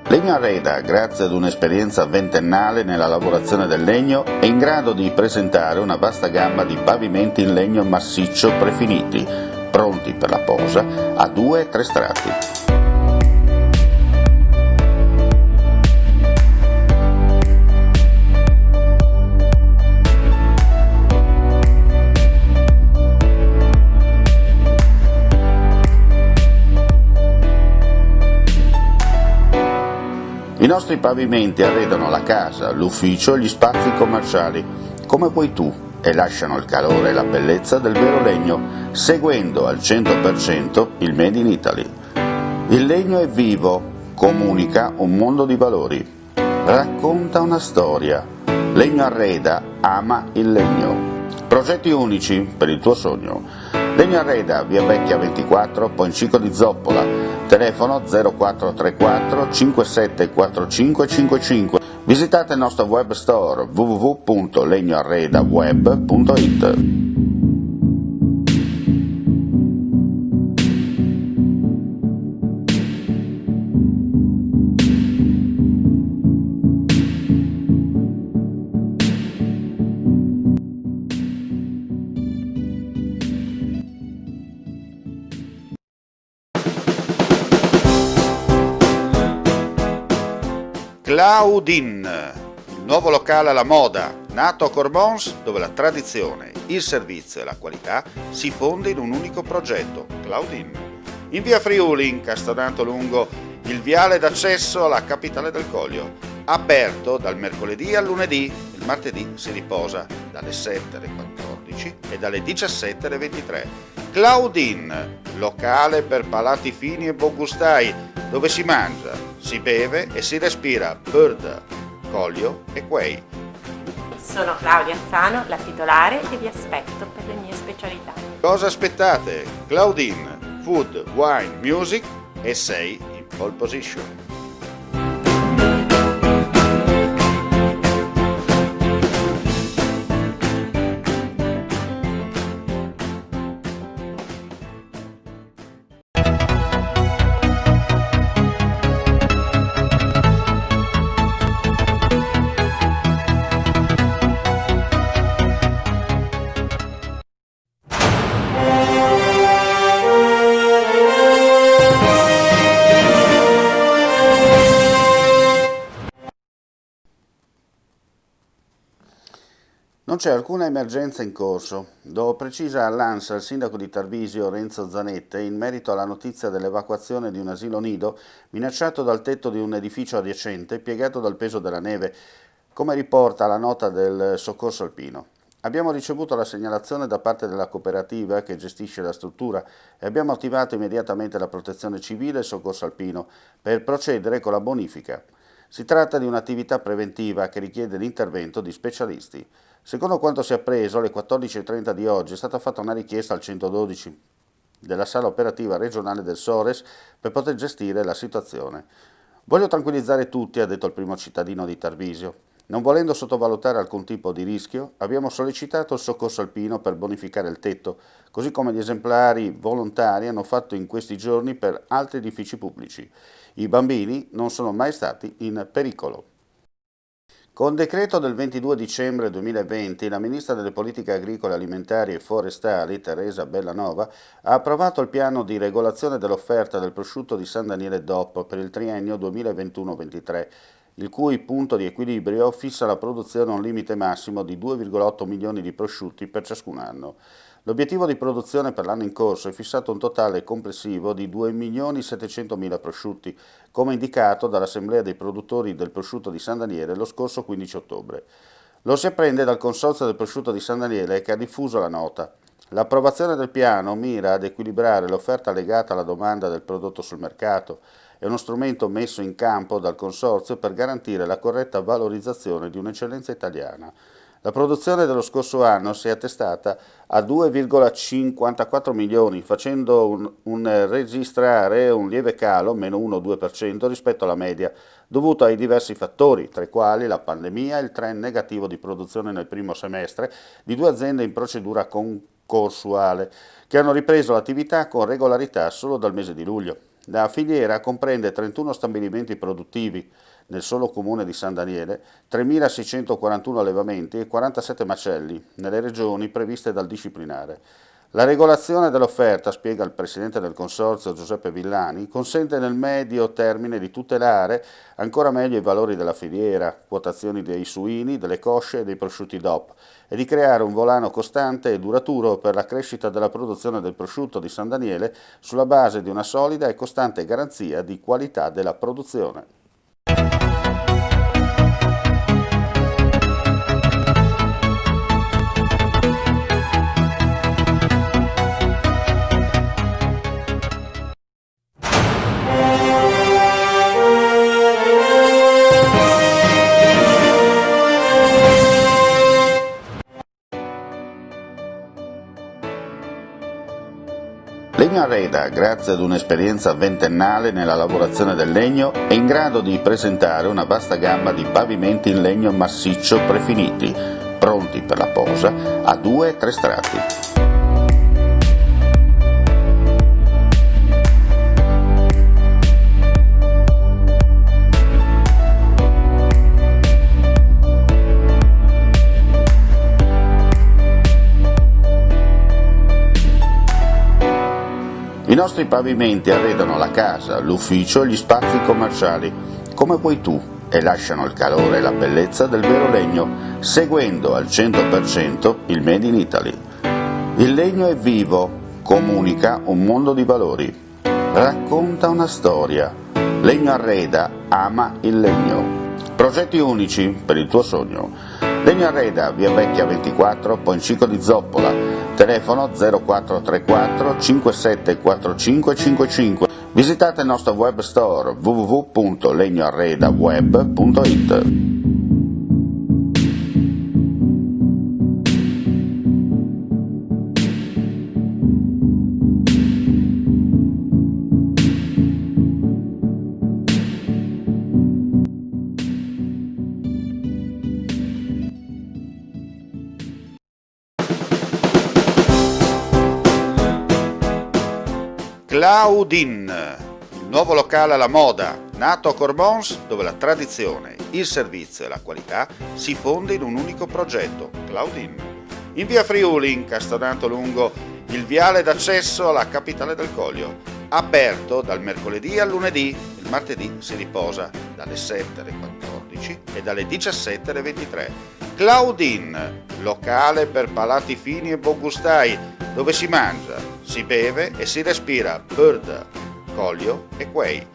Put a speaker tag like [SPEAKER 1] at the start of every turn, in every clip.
[SPEAKER 1] Legno Arreda, grazie ad un'esperienza ventennale nella lavorazione del legno, è in grado di presentare una vasta gamma di pavimenti in legno massiccio prefiniti, pronti per la posa a 2 e 3 strati. I nostri pavimenti arredano la casa, l'ufficio e gli spazi commerciali, come vuoi tu, e lasciano il calore e la bellezza del vero legno, seguendo al 100% il Made in Italy. Il legno è vivo, comunica un mondo di valori, racconta una storia. Legno Arreda ama il legno. Progetti unici per il tuo sogno. Legno Arreda, via Vecchia 24, Poncico di Zoppola, telefono 0434 574555. Visitate il nostro web store www.legnoarredaweb.it. Claudin, il nuovo locale alla moda, nato a Corbons, dove la tradizione, il servizio e la qualità si fonde in un unico progetto, Claudin. In via Friuli, incastonato lungo il viale d'accesso alla capitale del Coglio, aperto dal mercoledì al lunedì, il martedì si riposa dalle 7 alle 14 e dalle 17 alle 23. Claudin, locale per palati fini e buongustai, dove si mangia, si beve e si respira Bird, Coglio e Quay.
[SPEAKER 2] Sono Claudia Azzano, la titolare, e vi aspetto per le mie specialità.
[SPEAKER 1] Cosa aspettate? Claudin, food, wine, music e sei in pole position. Non c'è alcuna emergenza in corso, do precisa all'ANSA il sindaco di Tarvisio Renzo Zanette in merito alla notizia dell'evacuazione di un asilo nido minacciato dal tetto di un edificio adiacente piegato dal peso della neve, come riporta la nota del Soccorso Alpino. Abbiamo ricevuto la segnalazione da parte della cooperativa che gestisce la struttura e abbiamo attivato immediatamente la Protezione Civile e il Soccorso Alpino per procedere con la bonifica. Si tratta di un'attività preventiva che richiede l'intervento di specialisti. Secondo quanto si è appreso, alle 14.30 di oggi è stata fatta una richiesta al 112 della sala operativa regionale del Sores per poter gestire la situazione. Voglio tranquillizzare tutti, ha detto il primo cittadino di Tarvisio. Non volendo sottovalutare alcun tipo di rischio, abbiamo sollecitato il Soccorso Alpino per bonificare il tetto, così come gli esemplari volontari hanno fatto in questi giorni per altri edifici pubblici. I bambini non sono mai stati in pericolo. Con decreto del 22 dicembre 2020, la Ministra delle Politiche Agricole, Alimentari e Forestali, Teresa Bellanova, ha approvato il piano di regolazione dell'offerta del prosciutto di San Daniele DOP per il triennio 2021-23, il cui punto di equilibrio fissa la produzione a un limite massimo di 2,8 milioni di prosciutti per ciascun anno. L'obiettivo di produzione per l'anno in corso è fissato un totale complessivo di 2.700.000 prosciutti, come indicato dall'Assemblea dei produttori del prosciutto di San Daniele lo scorso 15 ottobre. Lo si apprende dal Consorzio del prosciutto di San Daniele che ha diffuso la nota. L'approvazione del piano mira ad equilibrare l'offerta legata alla domanda del prodotto sul mercato. È uno strumento messo in campo dal Consorzio per garantire la corretta valorizzazione di un'eccellenza italiana. La produzione dello scorso anno si è attestata a 2,54 milioni, facendo registrare un lieve calo, meno 1,2% rispetto alla media, dovuto ai diversi fattori, tra i quali la pandemia e il trend negativo di produzione nel primo semestre di 2 aziende in procedura concorsuale, che hanno ripreso l'attività con regolarità solo dal mese di luglio. La filiera comprende 31 stabilimenti produttivi nel solo comune di San Daniele, 3.641 allevamenti e 47 macelli nelle regioni previste dal disciplinare. La regolazione dell'offerta, spiega il presidente del consorzio Giuseppe Villani, consente nel medio termine di tutelare ancora meglio i valori della filiera, quotazioni dei suini, delle cosce e dei prosciutti DOP, e di creare un volano costante e duraturo per la crescita della produzione del prosciutto di San Daniele sulla base di una solida e costante garanzia di qualità della produzione. Legno Arreda, grazie ad un'esperienza ventennale nella lavorazione del legno, è in grado di presentare una vasta gamma di pavimenti in legno massiccio prefiniti, pronti per la posa a 2 e 3 strati. I nostri pavimenti arredano la casa, l'ufficio e gli spazi commerciali, come vuoi tu, e lasciano il calore e la bellezza del vero legno, seguendo al 100% il Made in Italy. Il legno è vivo, comunica un mondo di valori, racconta una storia. Legno Arreda ama il legno. Progetti unici per il tuo sogno. Legno Arreda, via Vecchia 24, Poncico di Zoppola, telefono 0434 574555. Visitate il nostro web store www.legnoarredaweb.it. Claudin, il nuovo locale alla moda, nato a Cormons, dove la tradizione, il servizio e la qualità si fonde in un unico progetto, Claudin. In via Friuli, incastonato lungo il viale d'accesso alla capitale del Coglio, aperto dal mercoledì al lunedì, il martedì si riposa dalle 7 alle 14 e dalle 17 alle 23. Claudin, locale per palati fini e buongustai, dove si mangia, si beve e si respira Bird, Coglio e Quay.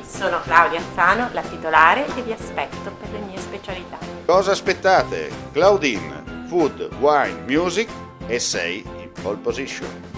[SPEAKER 2] Sono Claudia Azzano, la titolare e vi aspetto per le mie specialità.
[SPEAKER 1] Cosa aspettate? Claudin, Food, Wine, Music e sei in pole position.